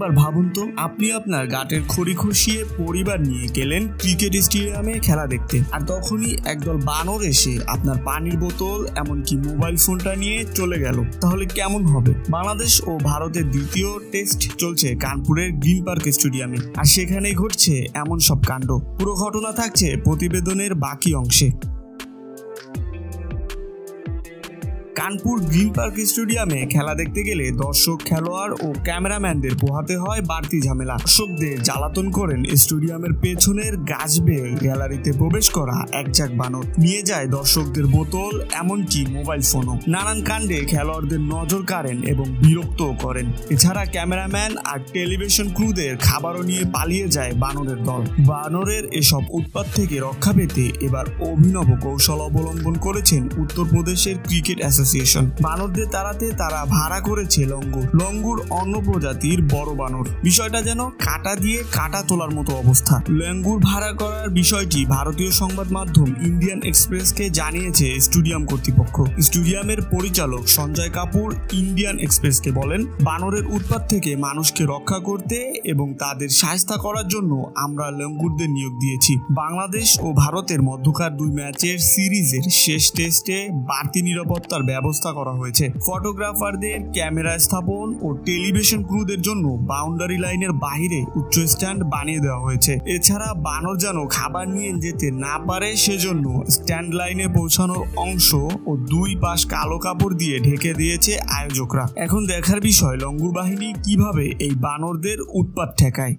একবার ভাবুন তো, আপনি আপনার গাটের খড়ি খসিয়ে পরিবার নিয়ে গেলেন ক্রিকেট স্টেডিয়ামে খেলা দেখতে, আর তখনই একদল বানর এসে আপনার পানির বোতল এমনকি মোবাইল ফোনটা নিয়ে চলে গেল। তাহলে কেমন হবে? বাংলাদেশ ও ভারতের দ্বিতীয় টেস্ট চলছে কানপুরের গ্রিন পার্ক স্টেডিয়ামে, আর সেখানেই ঘটছে এমন সব কাণ্ড। পুরো ঘটনা থাকছে প্রতিবেদনের বাকি অংশে। কানপুর গ্রিন পার্ক স্টেডিয়ামে খেলা দেখতে গেলে দর্শক, খেলোয়াড় ও ক্যামেরাম্যানদের পোহাতে হয় বাড়তি ঝামেলা। দর্শকদের জ্বালাতন করেন স্টেডিয়ামের পেছনের গাছ বেয়ে গ্যালারিতে প্রবেশ করা একঝাঁক বানর, নিয়ে যায় দর্শকদের বোতল এমনকি মোবাইল ফোনও। নানান কাণ্ডে খেলোয়াড়দের নজর কাড়েন এবং বিরক্তও করেন। এছাড়া ক্যামেরাম্যান আর টেলিভিশন ক্রুদের খাবারও নিয়ে পালিয়ে যায় বানরের দল। বানরের এসব উৎপাত থেকে রক্ষা পেতে এবার অভিনব কৌশল অবলম্বন করেছেন উত্তরপ্রদেশের ক্রিকেট অ্যাসোসিয়েশন। বানরদের তাড়াতে তারা ভাড়া করেছে লঙ্গুর। লঙ্গুর অন্য প্রজাতির বড় বানর। বিষয়টা যেন কাটা দিয়ে কাটা তোলার মতো অবস্থা। লঙ্গুর ভাড়া করার বিষয়টি ভারতীয় সংবাদ মাধ্যম ইন্ডিয়ান এক্সপ্রেসকে জানিয়েছে স্টেডিয়াম কর্তৃপক্ষ। স্টেডিয়ামের পরিচালক সঞ্জয় কাপুর ইন্ডিয়ান এক্সপ্রেসকে বলেন, বানরের উৎপাত থেকে মানুষকে রক্ষা করতে এবং তাদের শায়েস্তা করার জন্য আমরা লঙ্গুরদের নিয়োগ দিয়েছি। বাংলাদেশ ও ভারতের মধ্যকার 2 ম্যাচের সিরিজের শেষ টেস্টে বাড়তি নিরাপত্তার ব্যবস্থা করা হয়েছে। ফটোগ্রাফারদের, ক্যামেরা স্থাপন ও টেলিভিশন ক্রুদের জন্য বাউন্ডারি লাইনের বাইরে উচ্চ স্ট্যান্ড বানিয়ে দেওয়া হয়েছে। এছাড়া বানর যেন খাবার নিয়ে যেতে না পারে সেজন্য স্ট্যান্ড লাইনে পৌঁছানোর অংশ ও 2 পাশ কালো কাপড় দিয়ে ঢেকে দিয়েছে আয়োজকরা। এখন দেখার বিষয় লঙ্গুর বাহিনী কিভাবে এই বানরদের উৎপাত ঠেকায়।